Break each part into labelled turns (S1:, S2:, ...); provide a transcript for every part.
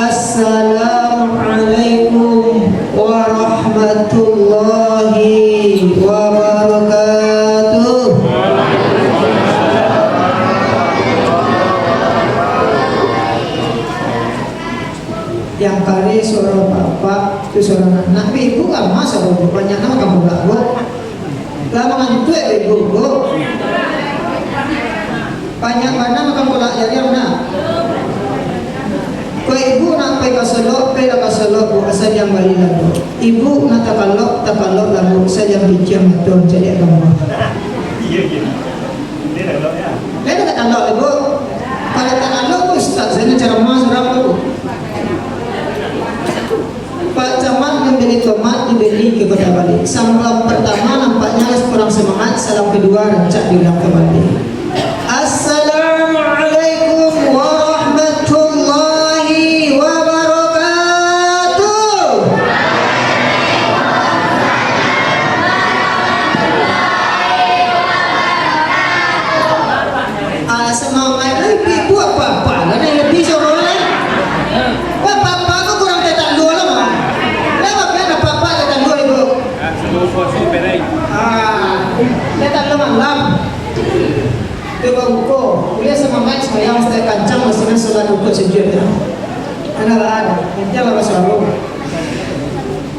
S1: Assalamualaikum warahmatullahi wabarakatuh. Yang kali suara bapak itu suara anak, ibu kan masa banyak nama kamu gak bu? Lama ngantuk ya ibu bu? Banyak mana makan bola jadi mana? Kau ibu nak pergi kasalok, pergi kasalok bu asal yang balik lalu. Ibu nak takalok lalu asal yang bijak betul jadi kamu. Iya. Ini takalok ya? Ini takalok ibu. Kalau takalok bu ustaz, saya cara mas berapa bu? Pak Camat membeli tomat dibeli ke kota Bali. Salam pertama nampaknya kurang semangat, salam kedua rancak bilang kembali. Assalamualaikum warahmatullahi wabarakatuh. Semangat lebih buat apa-apa kan yang lebih seorang lain. Apa-apa kok kurang tetan dua lama. Lama kan apa-apa tetan dua ibu. Tetan lama lam. Coba buku, kuliah semangat semayang setelah kancang mestinya sholat buku sejud ya. Anak ada, jangan selalu.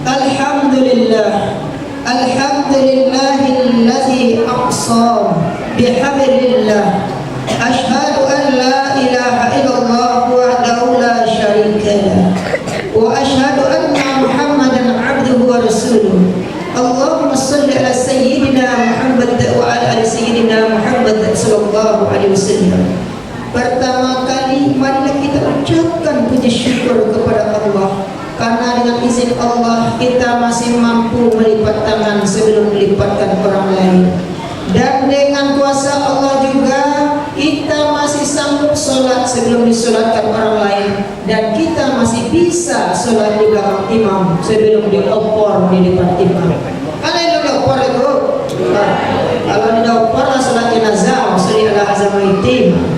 S1: Alhamdulillah, alhamdulillahillazi aqsa bihamdillah. Ashhadu an la ilaha illallah wahdahu la syarika lah. Wa ashhadu anna Muhammadan abduhu wa rasuluh. Allahumma salli ala sayyidina Muhammad wa ala ali sayyidina Muhammad sallallahu alaihi wasallam. Pertama kali marilah kita ucapkan puji syukur kepada Allah karena dengan izin Allah kita masih mampu melipat tangan sebelum melipatkan orang lain. Dan dengan kuasa Allah juga kita masih sanggup sholat sebelum disolatkan orang lain. Dan kita masih bisa sholat di belakang imam sebelum diopor di depan imam. Kalau itu diopor itu, kalau di diopor lah sholat jenazah, sholli ala hazamaitim.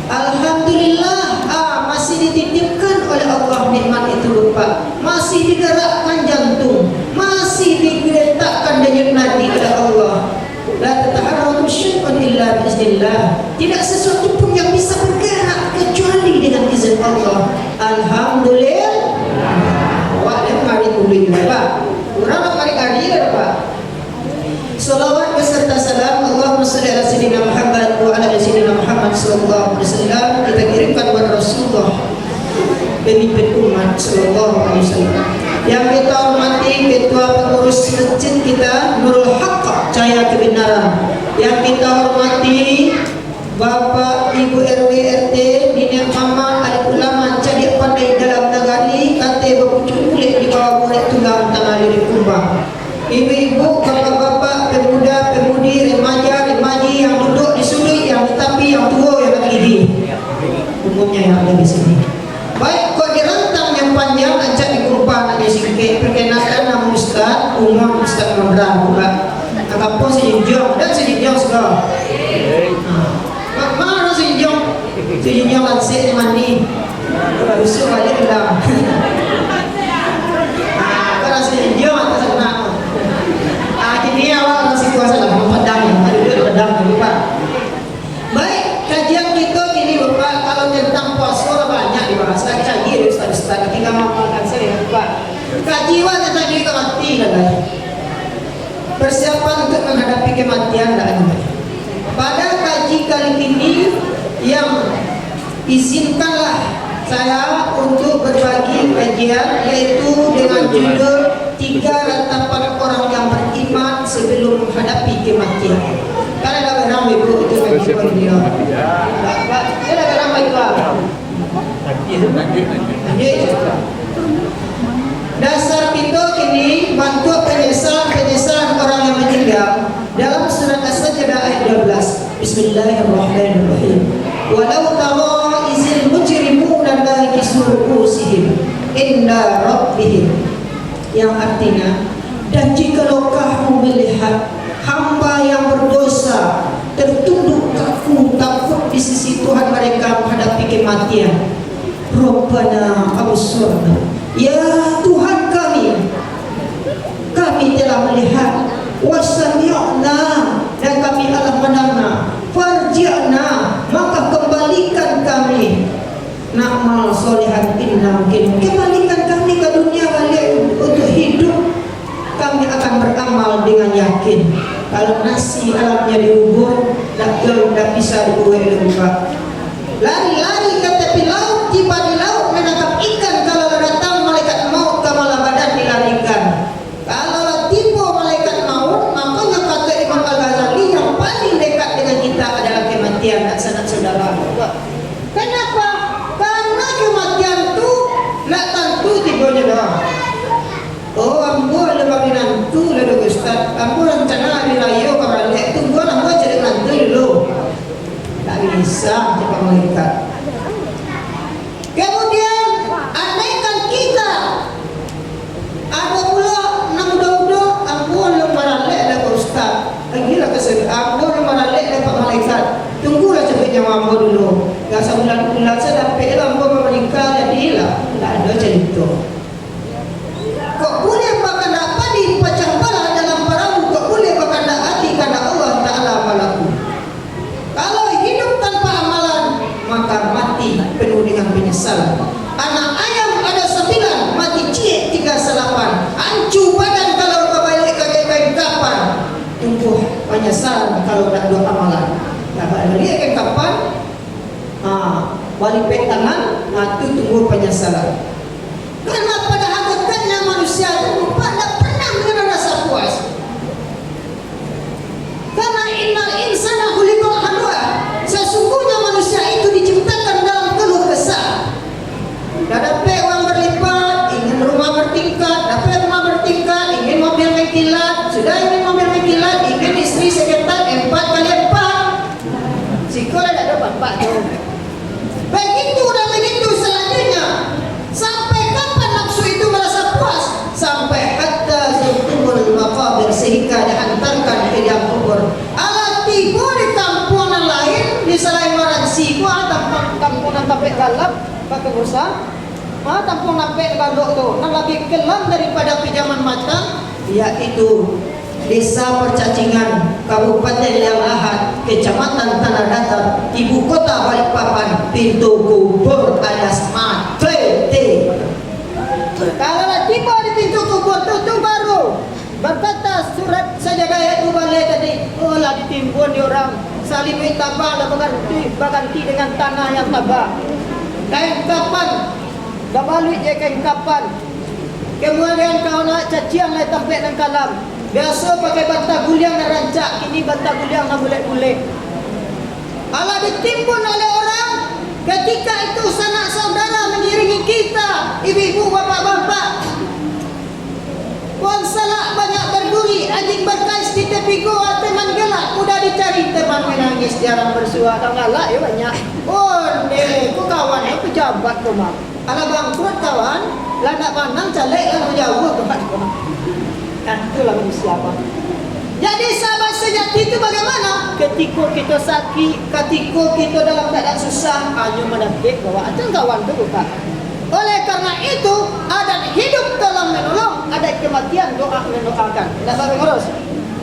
S1: Alhamdulillah, masih dititipkan oleh Allah nikmat itu berupa masih digerakkan jantung, masih diletakkan denyut nadi oleh Allah. La tataharraku syai'un illa biiznillah. Tidak sesuatu pun yang bisa bergerak kecuali dengan izin Allah. Alhamdulillah. Wah, dia mari kulit Pak. Urang mari kadir Pak. Salawat beserta salam Allahumma shalli ala sayyidina Muhammad wa ala ali sayyidina Muhammad sallallahu alaihi wasallam kita kirimkan kepada Rasulullah pemimpin umat sallallahu alaihi wasallam. Yang kita hormati ketua pengurus masjid kita Nurul Haqq Cahaya Kebenaran. Yang kita hormati Bapak Ibu RW RT Nenek Mama adik ulama jadi pandai dalam negari kate berpucuk kulit di bawah murid tunggang tanah lirik kumbang. Ibu-ibu, bapak-bapak, pemuda, pemudi, remaja, remaji yang duduk di sudut, yang tetapi yang tua yang lagi di umumnya yang ada di sini. Baik, kok direntang yang panjang ancak dikumpah aja sikit. Perkenalkan nama Ustaz Umar Ustaz Mamran Pak. Apa sejujur dan sejujur segala. Mana sejujur? Sejujur lansir mandi. Usul balik dah. Kalau sejujur atas kenal. Jadi awal masih kuasa lah pedang, ada pedang Pak. Baik, kajian kita ini Bapak kalau tentang puasa banyak dibahas. Kaji Ustaz ketika makan saya Pak. Kaji tentang diri kematian lah. Persiapan untuk menghadapi kematian dan pada kaji kali ini yang izinkanlah saya untuk berbagi kajian yaitu dengan judul 3 ratapan orang yang beriman sebelum menghadapi kematian. Karena ada ramai Bu itu kaji dia. Pak, ada ramai Pak. Dasar kita kini bantu penyesalan orang yang meninggal dalam surat As-Sajdah ayat 12. Bismillahirrahmanirrahim. Walau tara izil mujrimuna nakisu ru'usihim inda rabbihim, yang artinya dan jikalau kamu melihat hamba yang berdosa tertunduk kaku takut di sisi Tuhan mereka menghadapi kematian, Rabbana absurna. Ya Tuhan kami telah melihat, wasami'na, dan kami telah mendengar, farji'na, maka kembalikan kami, na'mal solihan inna mungkin, kembalikan kami ke dunia balik untuk hidup. Kami akan beramal dengan yakin. Kalau nasi alamnya diubur, tak bisa dibuka. Lari-lari ke tepi laut, tiba di laut menangkap ikan. Kalau datang malaikat maut, kamalah badan dilarikan. Kalau tiba malaikat maut, makanya kata Imam Al-Ghazali, yang paling dekat dengan kita adalah kematian. Tak sanak saudara. Kenapa? Karena kematian itu nak tentu tibanya dah. Oh, ambo ada bagi nantu lalu Ustaz. Ambo rencana hari raya balik tunggu ambo jadi nantu dulu. Tak bisa cepat malaikat. Kemudian andaikan kita ada pula nak muda-muda, ambo belum balik ada Ustaz. Lagilah kesel, ambo belum balik dapat malaikat. Tunggulah cepatnya ambo dulu. Gak sebulan-bulan saya dapat ambo menikah jadilah. Tak ada cerita. Kok boleh bahkan dapat dipecah belah dalam perahu, kok boleh bahkan tak hati karena Allah Ta'ala malaku. Kalau hidup tanpa amalan, maka mati penuh dengan penyesalan. Anak ayam ada 9, mati ciek 38. Hancu badan kalau kembali ke kain kapan. Tunggu penyesalan kalau tak ada amalan. Dapat lihat kain kapan, balik tangan, itu tunggu penyesalan. Karena pada hakikatnya manusia itu tidak pernah mengenal rasa puas. Karena innal insana khuliqal halu'a, sesungguhnya manusia itu diciptakan dalam keluh kesah. Dah dapat uang berlipat, ingin rumah bertingkat, dapat rumah bertingkat, ingin mobil mengkilat, sudah ingin mobil mengkilat, ingin istri sekitar 4 kali 4. Sekolah tak dapat 4 tu. Begitu dan begitu selanjutnya. Sampai kapan nafsu itu merasa puas? Sampai hatta zurtumul maqabir, sehingga dihantarkan ke dalam kubur. Alat tiba di kampungan lain di selain Maransi, kampungan tapek galap pakai bursa, tampung tapek gandok tu, yang lebih kelam daripada pijaman matang, yaitu Desa Percacingan, Kabupaten Liang Lahat, Kecamatan Tanah Datar, Ibu Kota Balikpapan, pintu kubur alias mati. Kalau tiba di pintu kubur tu baru berkata surat saja gaya tu balik tadi. Oh lah ditimbun di orang saling tabah lah berganti dengan tanah yang tabah. Kain kapan? Dah balik je kain kapan. Kemudian kau nak cacian lah tampek dan kalam. Biasa pakai bantah guliang dan rancak, kini bantah guliang dan bulet-bulet. Allah ditimbun oleh orang. Ketika itu sanak saudara mengiringi kita, ibu-ibu, bapak-bapak. Puan salak banyak berduri, anjing berkais di tepi goa, teman gelap, mudah dicari, teman menangis, jarang bersua. Tak galak ya banyak. Oh, ni, ku kawan, aku pejabat kau mah. Alah bangkrut kawan, lah nak pandang caleg lah jauh tempat kau mah. Dan itulah manusia apa. Jadi sahabat sejati itu bagaimana? Ketika kita sakit, ketika kita dalam keadaan susah, hanya mendapat bahwa ada kawan itu bukan. Oleh karena itu, adat hidup tolong menolong, adat kematian doa mendoakan. Tidak sampai ngurus.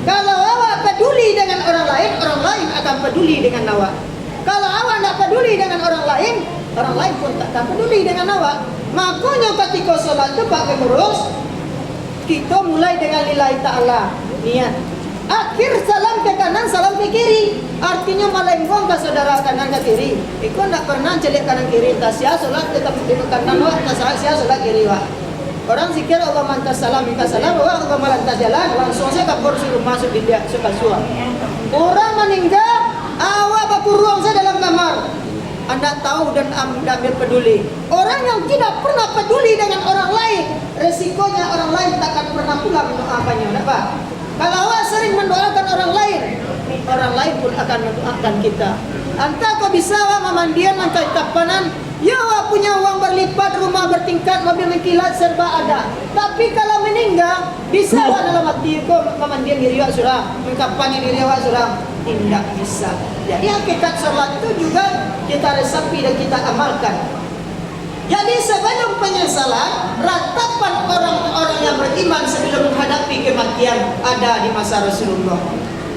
S1: Kalau awak peduli dengan orang lain akan peduli dengan awak. Kalau awak tidak peduli dengan orang lain pun tak akan peduli dengan awak. Makanya ketika solat itu pakai ngurus, kita mulai dengan lillahi ta'ala, niat. Akhir salam ke kanan, salam ke kiri. Artinya malenggong ke saudara kanan ke kiri. Iko tak pernah celik kanan kiri. Tasya solat tetap di kanan wak, tasya solat kiri wak. Orang zikir Allah mantas salam, minta salam, Allah melantas jalan, langsung saya kabur suruh masuk di dia suka suam. Orang meninggal, awak baku saya dalam kamar. Anda tahu dan ambil peduli. Orang yang tidak pernah peduli dengan orang lain, resikonya orang lain tak akan pernah pula mendoakannya. Kenapa? Kalau awak sering mendoakan orang lain pun akan mendoakan kita. Entah kau bisa awak memandian, mencari kapanan, ya awak punya uang berlipat, rumah bertingkat, mobil mengkilat, serba ada. Tapi kalau meninggal, bisa awak dalam hati kau memandian diri awak surah, mengkapan diri awak surah. Tidak bisa. Jadi hakikat salat itu juga kita resapi dan kita amalkan. Jadi sebelum penyesalan, ratapan orang-orang yang beriman sebelum menghadapi kematian ada di masa Rasulullah.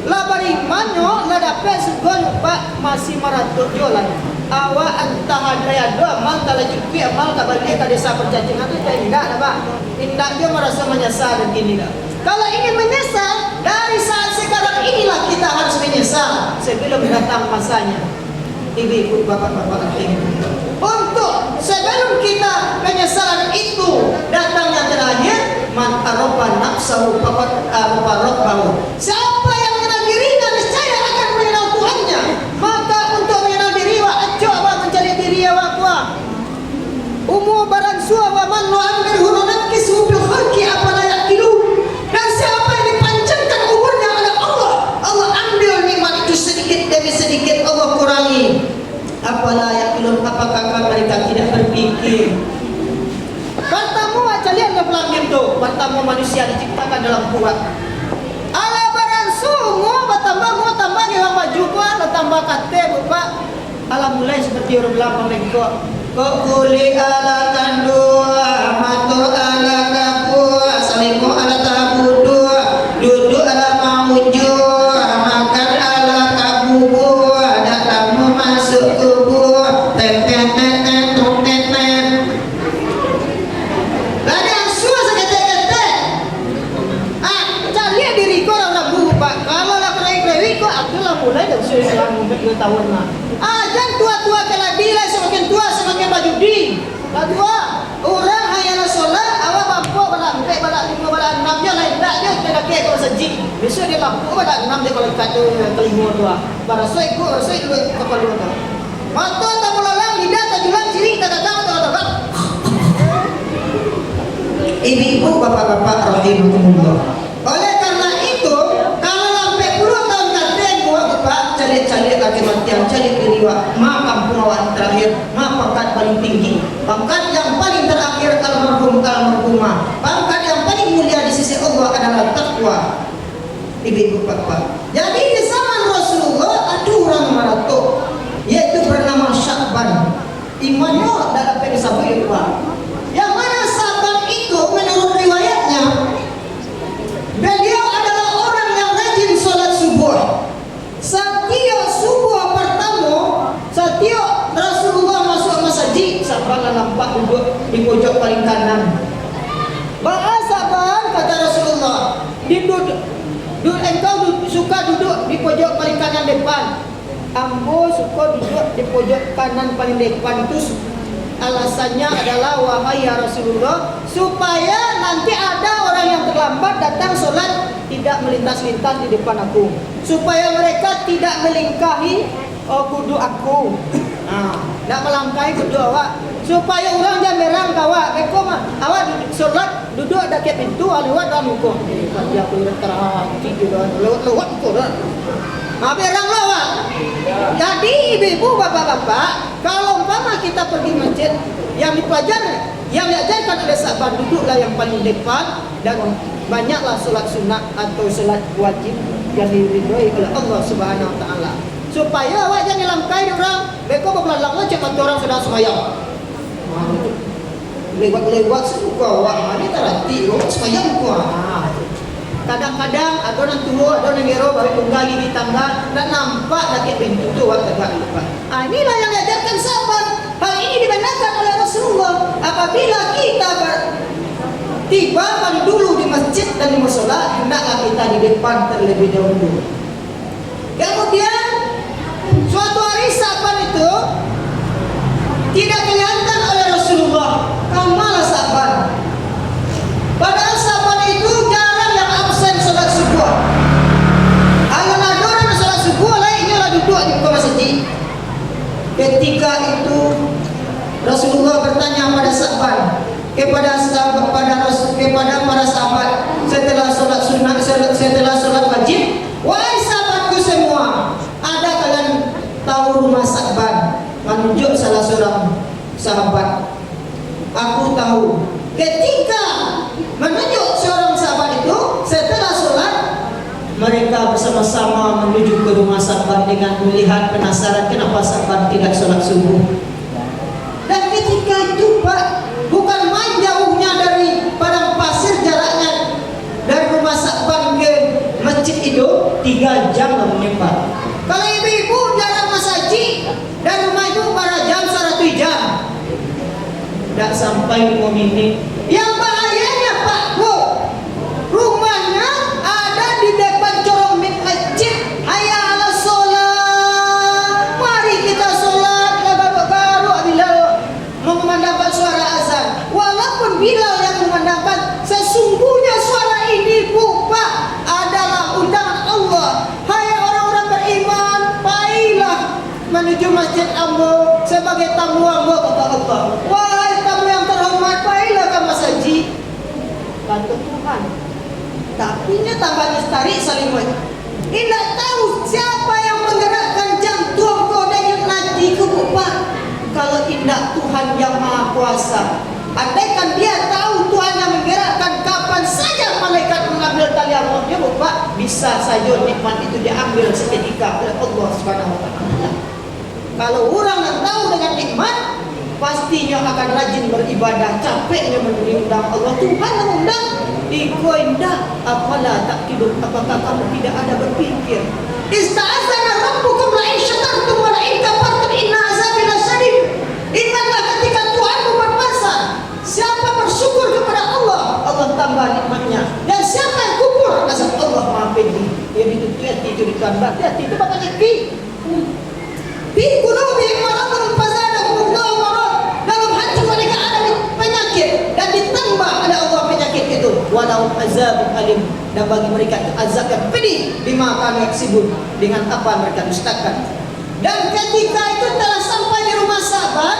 S1: La berimanyo la dapat segala pak masih maratuk jolan. Awak antah daya doa mal kalau cukup amal tak balik ke desa percacingan itu tidak pak. Tidak dia merasa menyesal dan gini dah. Kalau ingin menyesal dari saat sekarang inilah kita harus menyesal sebelum datang masanya. Ibu bapak-bapak rahimahullah. Untuk sebelum kita penyesalan itu datang yang terakhir, man arafa nafsahu faqad arafa rabbahu. Siapa yang mengenal dirinya niscaya akan mengenal Tuhannya. Maka untuk mengenal diri wa coba mencari diri wa kuwa. Umur baran suwa wa man nu'ammirhu nunakkisu fil khalqi afala yaqilu. Dan siapa yang dipanjangkan umurnya oleh Allah, Allah ambil nikmat itu sedikit demi sedikit Allah kurangi. Apalah yaqilun, apakah mereka tidak berpikir? Pertama kalian ngeplangin tuh, pertama manusia diciptakan dalam kuat. Ala baran semua tambah ni apa juga, tambah kate bapak. Alam mulai seperti orang belakang lengkok. Kok kuli ala kandua, matu ala kapua, salimu ala tabudu, duduk ala mauju, makan ala kabubu, datangmu masuk kubur, tetetetet, tetetet. Lada yang suah sekete-kete. Cari diri kau orang buku pak. Kalau lah kena kau, akulah mulai dari selang 2 tahun lah. Jangan tua-tua kena bila semakin tua semakin baju di. Tua orang hayana solat, awak bampu balak 4, balak 5, balak 6 je lain tak je kena kek kalau seji. Besok dia lampu balak 6 dia kalau kata kelima dua. Barasoi ku, barasoi dua kepala dua. Mata tak melalang, lidah tak julang, ciri tak datang, tak datang. Ibu-ibu, bapak-bapak rahimahumullah. Oleh karena itu, kalau sampai puluh tahun katanya gua bapak cari-cari lagi matian, cari kiriwa, ma kampung awak terakhir, ma pangkat paling tinggi, pangkat yang paling terakhir almarhumah, pangkat yang paling mulia di sisi Allah adalah takwa. Ibu-ibu, bapak. Jadi di zaman Rasulullah ada orang maratuk, yaitu bernama Sya'ban. Imannya tak dapat disabui pak. Yang mana Sya'ban itu menurut riwayatnya, beliau adalah orang yang rajin sholat subuh. Setiap subuh pertama, setiap Rasulullah masuk masjid, Sya'ban nampak duduk di pojok paling kanan. Sya'ban kata Rasulullah, engkau suka duduk di pojok paling kanan depan. Ambo suka duduk di pojok kanan paling depan itu alasannya adalah wahai ya Rasulullah, supaya nanti ada orang yang terlambat datang sholat tidak melintas-lintas di depan aku, supaya mereka tidak melingkahi kudu aku, tidak melangkahi kudu awak, supaya orang jangan merang awak. Mereka awak sholat duduk dekat pintu, lewat dalam hukum. Dia aku terhati juga lewat hukum. Berang lawak. Jadi ibu-ibu, bapak-bapak, kalau umpama kita pergi masjid, yang dipelajari, yang diajarkan oleh Sya'ban, duduklah yang paling depan dan banyaklah sholat sunat atau sholat wajib yang diridhoi oleh Allah Subhanahu Wa Taala. Supaya awak jangan langkai orang, mereka berlalang cek orang sedang sembahyang. Lewat-lewat suka awak, ini terhati, awak sembahyang kuah. Kadang-kadang ada orang tua, ada orang gero baru tunggali di tangga dan nampak lagi pintu tu awak tegak lupa. Inilah yang diajarkan Sya'ban. Hal ini dibenarkan oleh Rasulullah. Apabila kita tiba paling dulu di masjid dan di mushola, hendaklah kita di depan terlebih dahulu. Kemudian suatu hari Sya'ban itu tidak kelihatan oleh Rasulullah. Kamalah Sya'ban. Padahal Sya'ban itu jarang yang absen sholat subuh. Alun-alun sholat subuh lainnya lah duduk di muka masjid. Ketika itu Rasulullah bertanya pada Sya'ban, kepada para sahabat setelah sholat sunat, setelah sholat wajib, wahai sahabatku semua, ada kalian tahu rumah Sya'ban? Menunjuk salah seorang sahabat. Aku tahu. Ketika menunjuk seorang sahabat itu, setelah sholat mereka bersama-sama menuju ke rumah Sya'ban dengan melihat penasaran kenapa Sya'ban tidak sholat subuh. Dan ketika itu tidak sampai 5 menit. Yang bahayanya Pak Bu, rumahnya ada di depan corong masjid. Hayya ala sholat, mari kita sholat. Baru Bilal mengumandangkan suara azan. Walaupun Bilal yang mengumandangkan, sesungguhnya suara ini Bu Pak adalah undangan Allah. Hai orang-orang beriman, baiklah menuju masjid Ambo sebagai tamu Ambo, kata Allah. Wahai tamu yang terhormat, baiklah ke masjid, kata Tuhan. Tapi nya tambahnya tarik salimut. Tidak tahu siapa yang menggerakkan jantung kau dan nanti ke Bu Pak. Kalau tidak Tuhan yang Maha Kuasa. Andaikan dia tahu Tuhan yang menggerakkan, kapan saja malaikat mengambil tali rambutnya Bu Pak, bisa saja nikmat itu diambil seketika oleh Allah Subhanahu wa taala. Kalau orang yang tahu dengan nikmat, pastinya akan rajin beribadah, capeknya mengundang Allah. Tuhan mengundang, iko indah, apalah tak hidup, apakah kamu tidak ada berpikir? Ista'adzana rabbukum la in syakartum wa la in kafartum inna azabi lasyadid. Ingatlah ketika Tuhan berkuasa, siapa bersyukur kepada Allah, Allah tambah nikmatnya. Dan siapa yang kufur, azab Allah Maha pedih. Jadi itu ditambah, hati itu bakal nyepi. Fi qulubihim maradun fazadahum Allahu marad. Dalam hati mereka ada penyakit dan ditambah oleh Allah penyakit itu. Walau azabun alim, dan bagi mereka itu azab yang pedih bima kanu yaksibun, dengan apa mereka dustakan. Dan ketika itu telah sampai di rumah sahabat,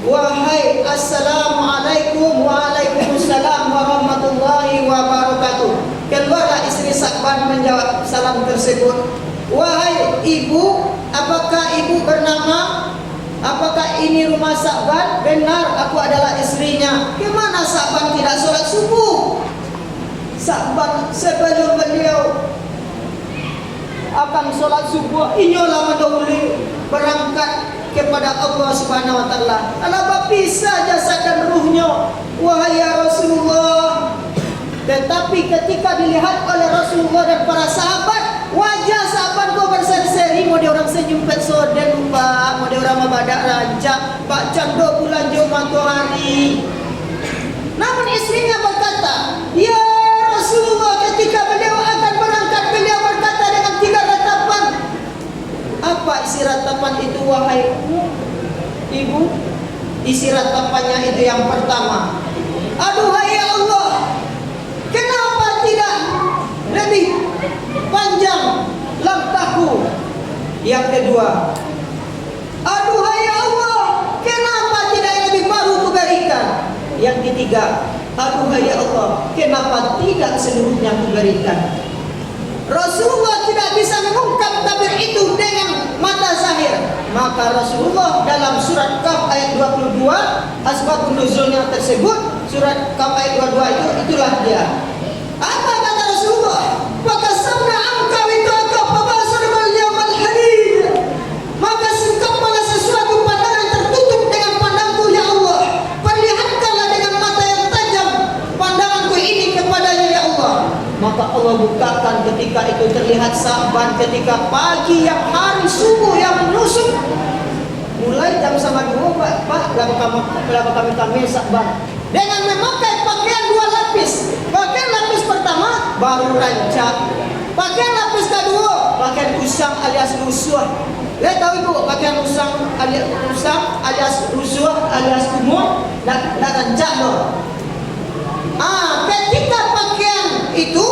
S1: wahai assalamualaikum waalaikumsalam warahmatullahi wabarakatuh. Keluarlah istri Sa'ban menjawab salam tersebut. Wahai ibu, apakah ibu bernama? Apakah ini rumah Sa'ban? Benar, aku adalah istrinya. Kemana Sa'ban tidak sholat subuh? Sa'ban sebelum beliau akan sholat subuh, inyolah mendahului berangkat kepada Allah Subhanahu wa taala. Kenapa bisa jasad dan ruhnya, wahai ya Rasulullah? Tetapi ketika dilihat oleh Rasulullah dan para sahabat, wajah sahabat kau berseri-seri, mau dia orang senyum petsoden lupa, mau dia orang membadak rancak, Pak Cando bulan jauh matahari. Namun istrinya berkata, ya Rasulullah, ketika beliau akan berangkat, beliau berkata dengan 3 ratapan. Apa isi ratapan itu wahai ibu? Isi ratapannya itu yang pertama, aduhai ya Allah, kenapa tidak lebih panjang langkahku? Yang kedua, aduhai ya Allah, kenapa tidak lebih baru kuberikan? Yang ketiga, aduhai ya Allah, kenapa tidak seluruhnya kuberikan? Rasulullah tidak bisa mengungkap tabir itu dengan mata zahir. Maka Rasulullah dalam surat Kahf ayat 22, asbabun nuzulnya tersebut, surat Kahf ayat 22 itu, itulah dia. Apa kata Rasulullah? Fakasamna anka witaka fabasarul yawmal hadid. Maka singkaplah sesuatu pandangan tertutup dengan pandangku ya Allah. Perlihatkanlah dengan mata yang tajam pandanganku ini kepadanya ya Allah. Maka Allah bukakan, ketika itu terlihat Sa'ban ketika pagi yang hari subuh yang menusuk, mulai jam 2 Pak, berapa kami Sa'ban dengan memakai pakaian 2 lapis. Pakaian lapis pertama baru rancak, pakaian lapis kedua pakaian usang alias rusuh. Lihat tahu ibu, pakaian usang alias rusuh alias umur dan rancak loh. Ketika pakaian itu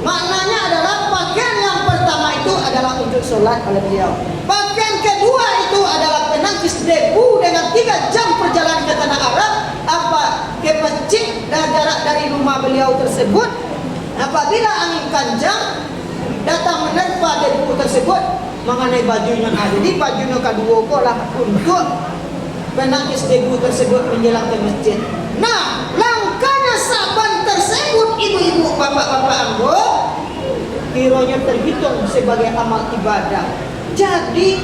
S1: maknanya adalah pakaian yang pertama itu adalah untuk sholat oleh beliau. Pakaian kedua itu adalah penangkis debu dengan 3 jam perjalanan ke tanah Arab, ke masjid dan jarak dari rumah beliau tersebut. Apabila angin kencang datang menerpa debu tersebut mengenai bajunya, jadi bajunya kedua kolah untuk penangkis debu tersebut menjelang ke masjid. Nah, langkahnya Sa'ban tersebut, ibu-ibu, bapak-bapak Ambo, kiranya terhitung sebagai amal ibadah. Jadi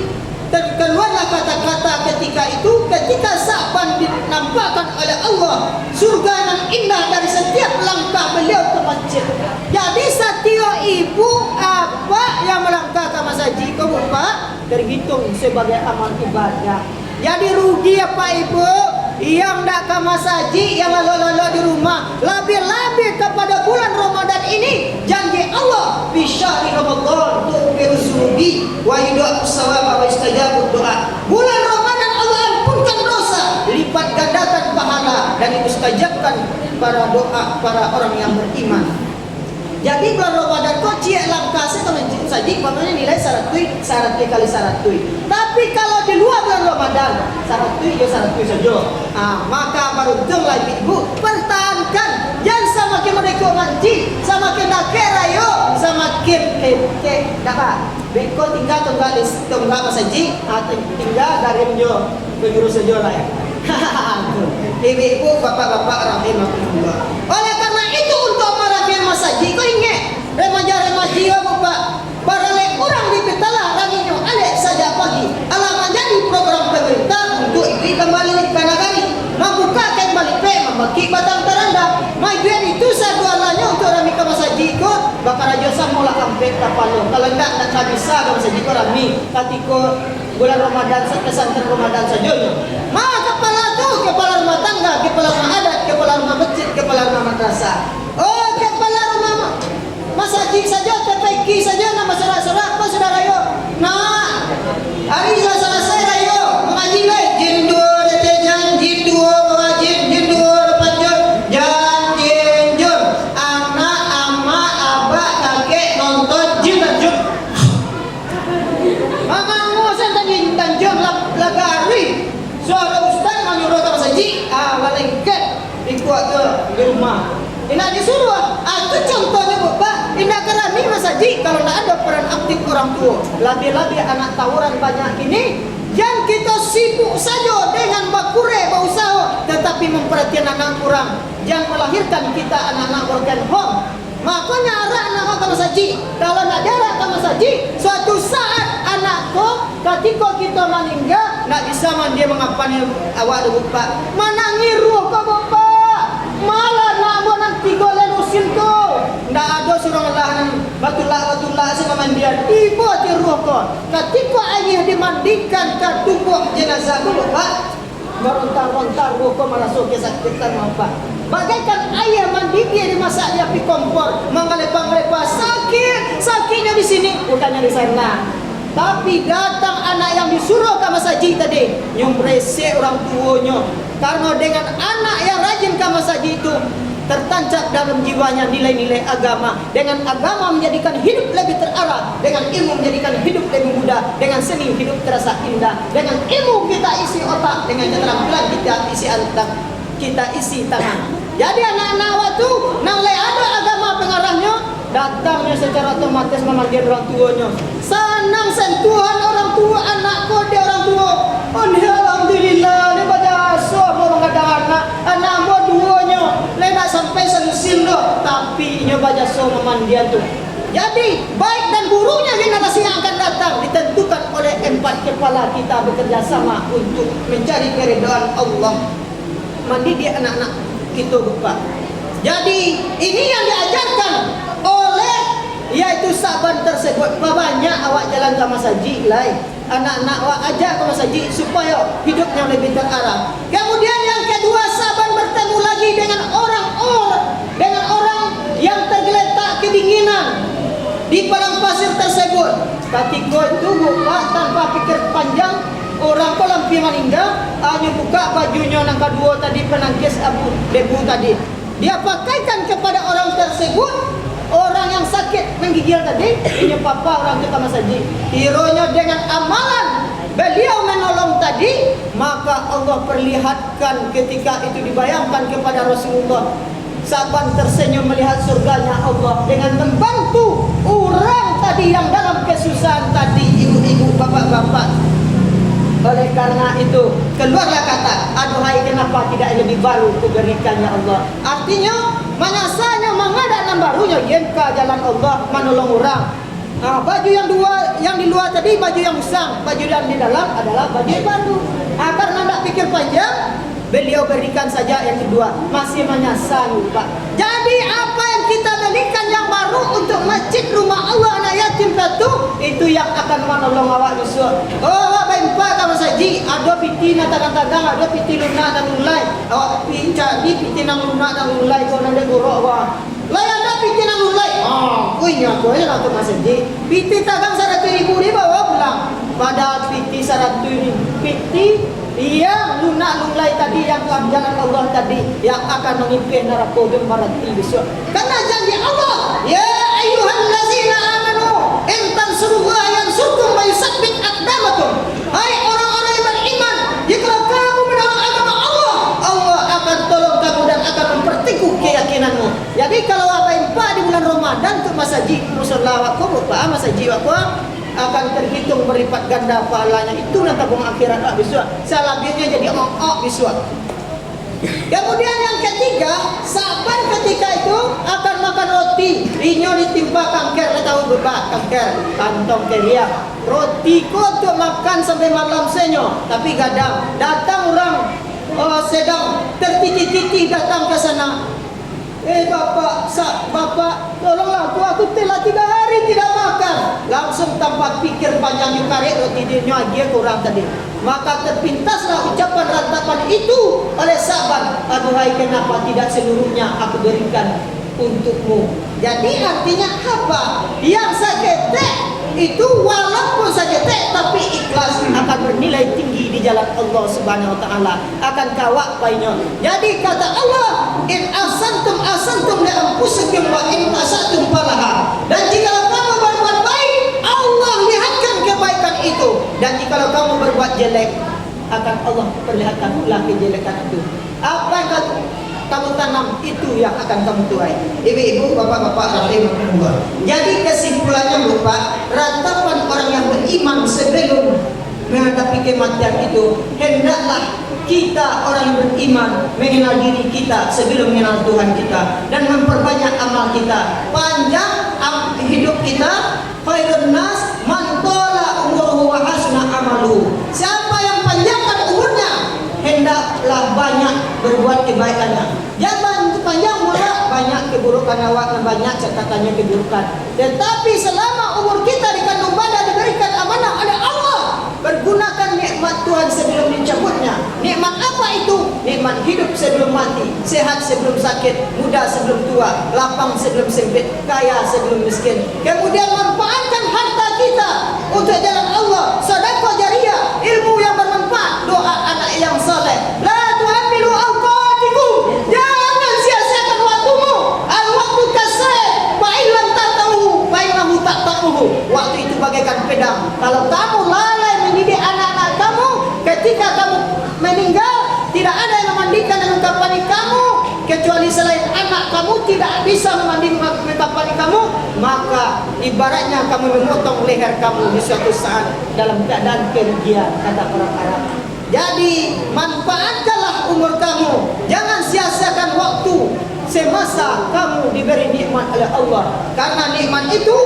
S1: terkeluarlah kata-kata ketika itu, ketika Sa'ban dinampakkan oleh Allah surga yang indah dari setiap langkah beliau ke masjid. Jadi setiap ibu apa yang melangkah ke masjid ke Bapak terhitung sebagai amal ibadah. Jadi rugi apa ibu? yang nak ke masjid, yang lalu-lalu di rumah, lebih-lebih kepada bulan Ramadan ini, janji Allah fi syahri Ramadan tu'firu zunubi wa yudha'u sawaba wa istajabu doa. Bulan Ramadan Allah ampunkan dosa, lipat gandakan pahala, dan dimustajabkan para doa para orang yang beriman. Jadi bulan Ramadan kok ciek langkah sama saja, maknanya nilai syarat kali syarat. Tapi kalau di luar bulan Ramadan, syarat saja. Maka baru tenglah ibu pertahankan, jangan semakin mereka manci, semakin nakera yo, semakin dapat. Beko tinggal tunggal masaji, tinggal dari jo, pengurus saja lah ya. Ibu-ibu, bapak-bapak rahimahullah. Oleh karena itu untuk merapian masaji, kau ingat remaja-remaja ya bapak, barale orang di petala ranginyo alek saja pagi. Alamak jadi program pemerintah untuk ibu kembali ke negari, membuka kembali membagi batang teranda. Majuan itu sadualanya untuk rami ke masaji ko, bakar aja samula kampek kapalo. Kalau enggak bisa ke masaji ko rami, ketika bulan Ramadan pesantren Ramadan saja. Maka kepala rumah tangga, kepala rumah adat, kepala rumah masjid, kepala rumah madrasah. Oh, kepala rumah masjid saja, terbaiki saja nama saudara yo. Nah, hari selesai rayo mengaji lagi jindur janji dua wajib jindur panjur janji jur anak ama abah kakek nonton jindur. Mama ngusen tanjung lagari. Suara ustaz menyuruh ke masjid, malaikat ikut ke rumah. Ini disuruh, itu contohnya bapak. Ini kerana masjid kalau tidak ada peran aktif orang tua. Lebih-lebih anak tawuran banyak ini, jangan kita sibuk saja dengan bakure, berusaha, tetapi memperhatikan anak orang. Jangan melahirkan kita anak-anak broken home. Makanya anak-anak ke masjid. Kalau nak jarak ke masjid, suatu saat anakku ketika kita meninggal, nak bisa dia mengapani awak lupa. Mana ngiruh ke bapak? Malah nak buat nanti golen usin tu. Ndak ada surang lahan batullah sama mandian. Tiba tiruh ko. Ketika ayah dimandikan ke tubuh jenazah tu bapak, merontar-rontar ruh ko merasuk ke sakitan bapak. Bagaikan ayah mandi dia dimasak di api kompor, mengalepang-lepang sakitnya di sini, bukannya di sana. Tapi datang anak yang disuruh ke masjid tadi, yang beresek orang tuanya. Karena dengan anak yang rajin ke masjid itu tertancap dalam jiwanya nilai-nilai agama. Dengan agama menjadikan hidup lebih terarah, dengan ilmu menjadikan hidup lebih mudah, dengan seni hidup terasa indah, dengan ilmu kita isi otak, dengan keterampilan kita isi tangan. Jadi anak-anak waktu nang le ada agama pengarahnya, datangnya secara otomatis memanggil orang tuanya. Senang sentuhan orang tua anakku dia orang tua. Alhamdulillah ni baca so orang kadang anak mo duanya. Le nak sampai selusin doh, tapi nya baca so memandian tu. Jadi baik dan buruknya generasi yang akan datang ditentukan oleh 4 kepala kita bekerja sama untuk mencari keridhaan Allah. Mandi dia anak-anak kita lupa. Jadi ini yang diajarkan oleh yaitu sahabat tersebut. Banyak awak jalan ke masjid lain, anak-anak awak ajak ke masjid supaya hidupnya lebih terarah. Kemudian yang kedua, sahabat bertemu lagi dengan orang yang tergeletak kedinginan di padang pasir tersebut. Ketika itu buka tanpa pikir panjang, orang kolam meninggal, hanya buka bajunya yang kedua tadi penangkis debu tadi. Dia pakaikan kepada orang tersebut, orang yang sakit menggigil tadi, ini papa orang kita masjid. Hironya dengan amalan beliau menolong tadi, maka Allah perlihatkan ketika itu dibayangkan kepada Rasulullah. Sahabat tersenyum melihat surganya Allah dengan membantu orang tadi yang dalam kesusahan tadi, ibu-ibu, bapak-bapak. Oleh karena itu keluarlah kata, aduhai kenapa tidak lebih baru kuberikannya Allah. Artinya manasanya menghadap dan barunya yenka jalan Allah menolong orang. Baju yang di luar tadi baju yang usang, baju yang di dalam adalah baju yang baru. Karena tidak pikir panjang, beliau berikan saja yang kedua, masih menyasar Pak. Jadi apa yang kita berikan yang baru untuk masjid rumah Allah anak yatim kita tuh itu yang akan menolong awak besok. Oh, awak baimpa kamu saji, ada piti na tagang-tagang, ada piti lunak dan ulai. Awak piti nang lunak dan ulai kau nak gorok awak. Lai ada piti nang ulai. Kuinya aku ya nak masaji. Piti tagang 100,000 di bawah pulang. Pada piti 100,000 piti iya lunak lulai tadi yang jalan Allah tadi yang akan memimpin neraka dan marati besok. Karena janji Allah, ya ayyuhallazina amanu in tansurullaha yansurkum wa yusabbit aqdamakum. Hai orang-orang yang beriman, jika kamu menolong agama Allah, Allah akan tolong kamu dan akan memperteguh keyakinanmu. Jadi kalau apa impa di bulan Ramadan tu masaji musalla wa kubur, masaji wa akan terhitung berlipat ganda pahalanya. Itu nanti tabung akhirat besok. Salabirnya jadi besok. Kemudian yang ketiga, saban ketika itu akan makan roti. Inyo ditimpa kanker, tahu berbak kanker, kantong keria. Roti ko untuk makan sampai malam senyo. Tapi kadang datang orang sedang tertiti-titi datang ke sana. Bapak, tolonglah aku telah 3 hari tidak makan. Langsung tanpa pikir panjang dikaret roti dia kurang tadi. Maka terpintaslah ucapan rantapan itu oleh sahabat. Aduhai, kenapa tidak seluruhnya aku berikan untukmu. Jadi artinya apa? Yang seketek itu walaupun seketek tapi ikhlas akan bernilai tinggi di jalan Allah Subhanahu wa taala, akan kawak painnya. Jadi kata Allah, in asantum li anfusikum wa in asatum falaha. Dan jika kamu berbuat baik, Allah lihatkan kebaikan itu, dan jika kamu berbuat jelek, akan Allah perlihatkan pula kejelekan itu. Apa yang kamu tanam itu yang akan kamu tuai. Ibu-ibu, bapak-bapak, rahimahullah. Jadi kesimpulannya Bapak, ratapan orang yang beriman sebelum menghadapi kematian itu, hendaklah kita orang yang beriman mengenal diri kita sebelum mengenal Tuhan kita dan memperbanyak amal kita. Panjang hidup kita. Khairun nas man tala umruhu wa hasuna amaluhu. Siapa yang panjangkan umurnya, hendaklah banyak berbuat kebaikannya. Jangan panjang umur, banyak keburukan awak dan banyak catatannya keburukan. Tetapi selama umur kita dikandung badan diberikan amanah oleh Allah, pergunakan nikmat Tuhan sebelum dicabutnya. Nikmat apa itu? Nikmat hidup sebelum mati, sehat sebelum sakit, muda sebelum tua, lapang sebelum sempit, kaya sebelum miskin. Kemudian manfaatkan harta kita untuk jalan Allah, sedekah jariyah, ilmu yang bermanfaat, doa anak yang saleh. La tuhamilu awqatikum, jangan sia-siakan waktumu. Al-waktu kasih, fa'ilam ta'tahu, fa'innahu ta'tahu. Waktu itu bagaikan pedang. Kalau kamu lalai mendidik anak-anak kamu, ketika kamu meninggal, tidak ada yang memandikan dan mengkafani kamu kecuali selain anak kamu tidak bisa memandikan mengkafani kamu, maka ibaratnya kamu memotong leher kamu di suatu saat dalam keadaan kerugian, kata orang Arab. Jadi manfaatkanlah umur kamu, jangan sia-siakan waktu semasa kamu diberi nikmat oleh Allah, karena nikmat itu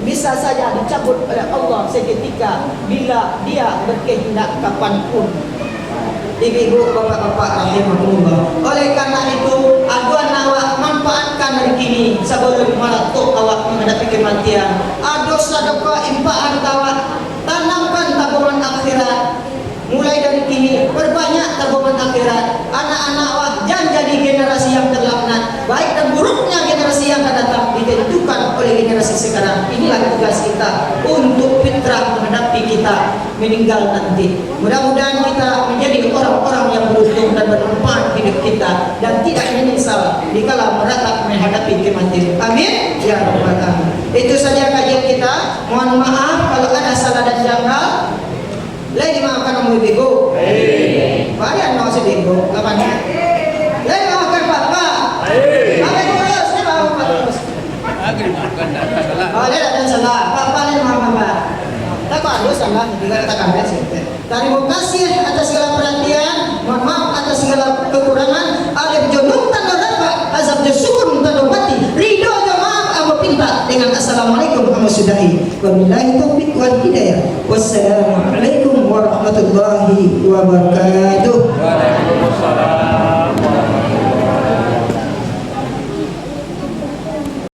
S1: bisa saja dicabut oleh Allah seketika bila Dia berkehendak kapanpun. Ibu-ibu, bapak-bapak rahimahullah. Oleh karena itu, aduan awak manfaatkan hari kini sebelum meletup awak menghadapi kematian. Adu sedekah infak awak, tanamkan tabungan akhirat. Mulai dari kini perbanyak tabungan akhirat. Anak-anak awak jangan jadi generasi yang terlaknat. Baik dan buruknya generasi yang akan datang ditentukan oleh generasi sekarang. Inilah tugas kita untuk fitrah menghadapi kita meninggal nanti. Mudah-mudahan kita menjadi orang-orang yang beruntung dan bermanfaat hidup kita dan tidak menyesal dikala meratap menghadapi kematian. Amin ya rabbal alamin. Itu saja kajian kita. Mohon maaf kalau ada salah dan janggal. Lagi maafkan kamu ibu. Varian mau sedih-ibu. Kapan? Lagi maafkan bapak. Bapak terus, saya mau terus. Oh, dia ada salah. Bapak lagi maafkan bapak. Tak ada salah, tidak katakan beres. Terima kasih atas segala perhatian. Mohon maaf atas segala kekurangan. Alif junub tanda dapat, azab syukur tanda mati. Ridho jamaah aku pinta dengan assalamualaikum kamu sudahi. Wabillahi taufiq wal hidayah. Wassalamualaikum warahmatullahi wabarakatuh. Waalaikumsalam.